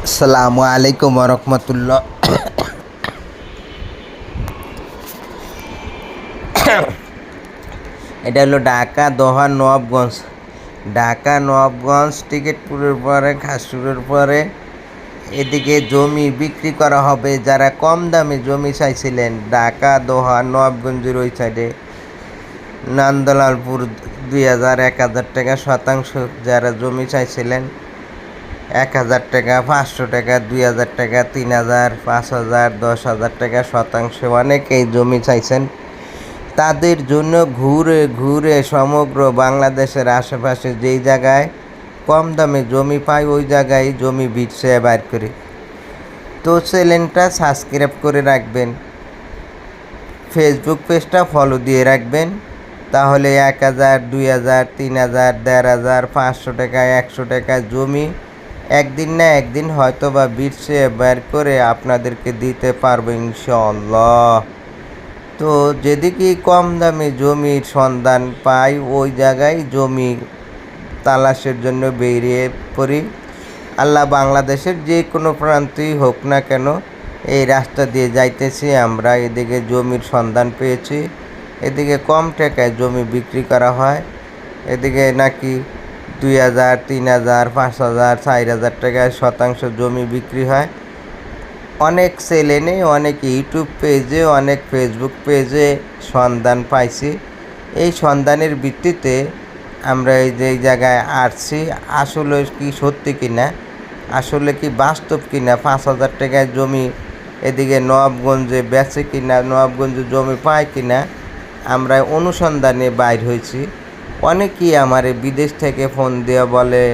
আসসালামু আলাইকুম রহমতুল্লাহ। এটা হলো ঢাকা দোহার নবাবগঞ্জ। ঢাকা নবাবগঞ্জ টিকিটপুরের পরে খাসুরের পরে এদিকে জমি বিক্রি করা হবে। যারা কম দামে জমি চাইছিলেন ঢাকা দোহা নবাবগঞ্জের ওই সাইডে নন্দলালপুর 2000 1000 টাকা শতাংশ যারা জমি চাইছিলেন, 1000 টাকা, 500 টাকা, 2000 টাকা, 3000, 5000, 10,000 টাকা শতাংশ অনেকেই জমি চাইছেন। তাদের জন্য ঘুরে ঘুরে সমগ্র বাংলাদেশের আশেপাশে যেই জায়গায় কম দামে জমি পাই ওই জায়গায় জমি বিটসে বাইর করি। তো চ্যানেলটা সাবস্ক্রাইব করে রাখবেন, ফেসবুক পেজটা ফলো দিয়ে রাখবেন। তাহলে 1000, 2000, 3000, 1500, 500 টাকা, 100 টাকা জমি একদিন না একদিন হয়তো বা বিটসে বের করে আপনাদেরকে দিতে পারবো ইনশাআল্লাহ। তো যেদিকে কম দামে জমির সন্ধান পাই ওই জায়গায় জমি তালাশের জন্য বেরিয়ে পড়ি। আল্লাহ বাংলাদেশের যে কোনো প্রান্তেই হোক না কেন এই রাস্তা দিয়ে যাইতেছি আমরা। এদিকে জমির সন্ধান পেয়েছি, এদিকে কম টাকায় জমি বিক্রি করা হয়। এদিকে নাকি 2000, 3000, 5000, 4000 টাকায় শতাংশ জমি বিক্রি হয়। অনেক চ্যানেলে, অনেক ইউটিউব পেজে, অনেক ফেসবুক পেজে সন্ধান পাইছি। এই সন্ধানের ভিত্তিতে আমরা এই যে জায়গায় আসছি, আসলে কি সত্যি কিনা, আসলে কি বাস্তব কিনা, 5000 টাকায় জমি এদিকে নবাবগঞ্জে বেচে কিনা, নবাবগঞ্জে জমি পায় কিনা, আমরা অনুসন্ধানে বাইর হয়েছি। অনেকেই আমার বিদেশ থেকে ফোন দেওয়া বলে,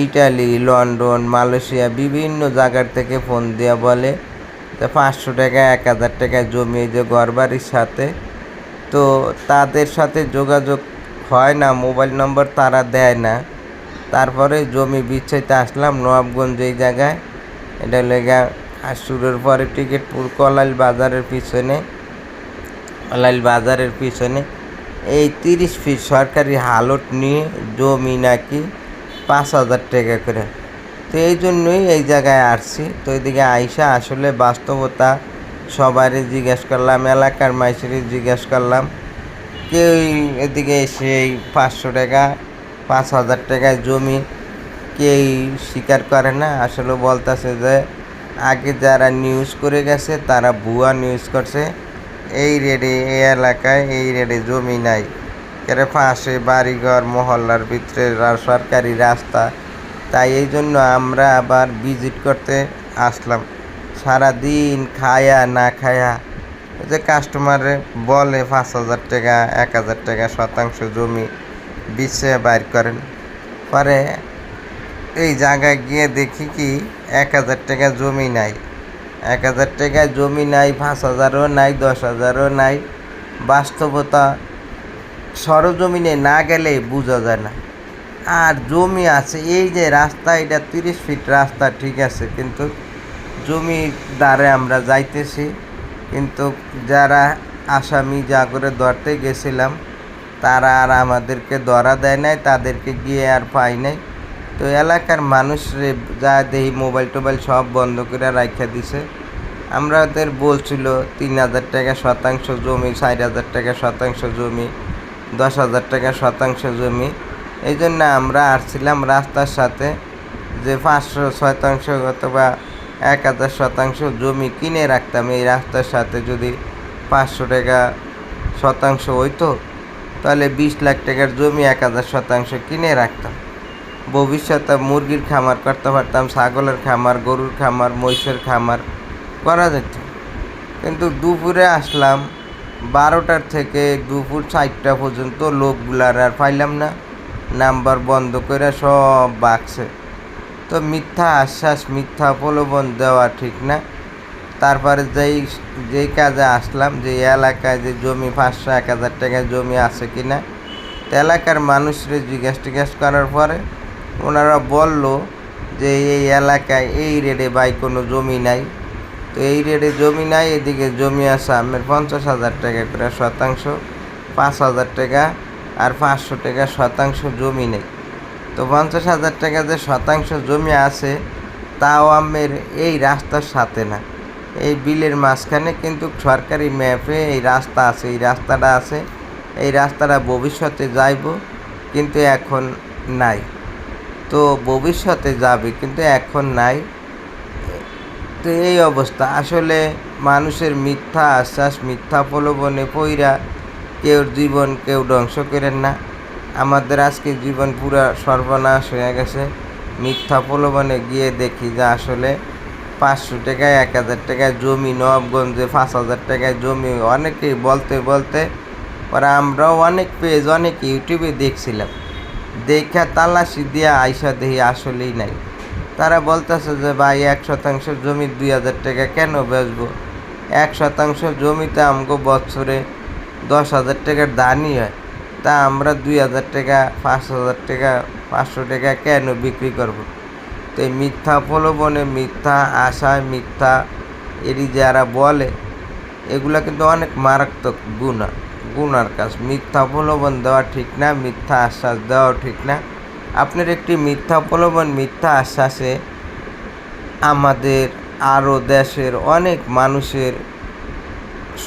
ইটালি, লন্ডন, মালয়েশিয়া বিভিন্ন জায়গার থেকে ফোন দেওয়া বলে যে 500 টাকা, 1000 টাকা জমি যে ঘরবাড়ির সাথে। তো তাদের সাথে যোগাযোগ হয় না, মোবাইল নম্বর তারা দেয় না। তারপরে জমি বিচ্ছাইতে আসলাম নবাবগঞ্জ এই জায়গায়। এটা লেগা আসুরের পরে টিকিটপুর কলাইল বাজারের পিছনে এই 30 ফিট সরকারি হালট নিয়ে জমি নাকি 5000 টাকা করে। তো এই জন্যই এই জায়গায় আসছি। তো এদিকে আইসা আসলে বাস্তবতা সবারই জিজ্ঞেস করলাম, এলাকার মাইসেরই জিজ্ঞেস করলাম, কেউ এদিকে সেই 500 টাকা, 5000 টাকায় জমি কেউ স্বীকার করে না। আসলে বলতেছে যে আগে যারা নিউজ করে গেছে তারা ভুয়া নিউজ করছে, এই রেডে এই এলাকায় এই রেডে জমি নাই, এর পাশে বাড়িঘর মহল্লার ভিতরে সরকারি রাস্তা। তাই এই জন্য আমরা আবার ভিজিট করতে আসলাম। সারাদিন খায়া না খায়া যে কাস্টমারে বলে 5000 টাকা, 1000 টাকা শতাংশ জমি বিছে বাইর করেন। পরে এই জায়গায় গিয়ে দেখি কি 1000 টাকা জমি নাই, 1000 টাকায় জমি নাই, 5000ও নাই, 10,000ও নাই। বাস্তবতা সরজমিনে না গেলে বোঝা যায় না। আর জমি আছে, এই যে রাস্তা, এটা 30 ফিট রাস্তা ঠিক আছে, কিন্তু জমির দ্বারে আমরা যাইতেছি, কিন্তু যারা আসামি যা করে ধরতে গেছিলাম তারা আর আমাদেরকে ধরা দেয় নাই, তাদেরকে গিয়ে আর পাই নাই। তো এলাকার মানুষরে যা দেখি মোবাইল টোবাইল সব বন্ধ করে রাখা দিছে। আমাদের বলছিল 3000 টাকা শতাংশ জমি, 4000 টাকা শতাংশ জমি, 10,000 টাকা শতাংশ জমি। এই জন্য আমরা আসছিলাম রাস্তার সাথে যে 500 শতাংশ অথবা 1000 শতাংশ জমি কিনে রাখতাম। এই রাস্তার সাথে যদি 500 টাকা শতাংশ হইতো তাহলে 20 লাখ টাকার জমি 1000 শতাংশ কিনে রাখতাম। ভবিষ্যতে মুরগির খামার করতে পারতাম, ছাগলের খামার, গরুর খামার, মহিষের খামার করা যেত। কিন্তু দুপুরে আসলাম 12টার থেকে দুপুর 4টা পর্যন্ত লোকগুলার আর পাইলাম না, নাম্বার বন্ধ করে সব বাকছে। তো মিথ্যা আশ্বাস, মিথ্যা প্রলোভন দেওয়া ঠিক না। তারপরে যেই কাজে আসলাম, যে এলাকায় যে জমি 500, 1000 টাকায় জমি আছে কি না, তো এলাকার মানুষরে জিজ্ঞেস করার পরে ওনারা বলল যে এই এলাকায় এই রেডে ভাই কোনো জমি নাই। তো এই রেডে জমি নাই, এদিকে জমি আছে আমের 50,000 টাকা করে শতাংশ, 5,000 টাকা আর 500 টাকা শতাংশ জমি নেই। তো 50,000 টাকা যে শতাংশ জমি আছে তাও আমের এই রাস্তার সাথে না, এই বিলের মাঝখানে কিন্তু সরকারি ম্যাপে এই রাস্তা আছে, এই রাস্তাটা আছে, এই রাস্তাটা ভবিষ্যতে যাইব কিন্তু এখন নাই। তো ভবিষ্যতে যাবে কিন্তু এখন নাই। তো এই অবস্থা আসলে মানুষের মিথ্যা আশ্বাস, মিথ্যা প্রলোভনে পইরা কেউ জীবন কেউ ধ্বংস করেন না। আমাদের আজকে জীবন পুরা সর্বনাশ হয়ে গেছে। মিথ্যা প্রলোভনে গিয়ে দেখি যে আসলে 500 টাকায় 1000 টাকায় জমি, নবাবগঞ্জে 5000 টাকায় জমি, অনেকেই বলতে বলতে ওরা আমরাও অনেক পেজ অনেক ইউটিউবে দেখছিলাম, দেখা তালাশি দিয়া আইসা দেখি আসলেই নাই। তারা বলতেছে যে ভাই 1% জমি 2000 টাকা কেন বেচবো? 1% জমিতে আমগো বছরে 10,000 টাকার ধানই হয়, তা আমরা 2000 টাকা 5000 টাকা 500 টাকা কেন বিক্রি করব? তো এই মিথ্যা প্রলোভনে, মিথ্যা আশায়, মিথ্যা এরই যারা বলে এগুলা কিন্তু অনেক মারাত্মক গুনার কাজ। মিথ্যা প্রলোভন দেওয়া ঠিক না, মিথ্যা আশ্বাস দেওয়াও ঠিক না। আপনার একটি মিথ্যা প্রলোভন, মিথ্যা আশ্বাসে আমাদের আরও দেশের অনেক মানুষের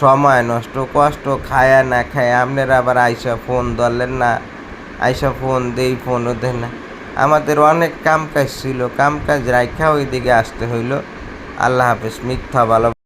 সময় নষ্ট, কষ্ট, খায়া না খায়া। আপনারা আবার আইসা ফোন ধরলেন না, আইসা ফোন দেই, ফোনও দেন না। আমাদের অনেক কাম কাজ ছিল, কাম কাজ রাইখা ওই দিকে আসতে হইল। আল্লাহ হাফেজ। মিথ্যা ভালো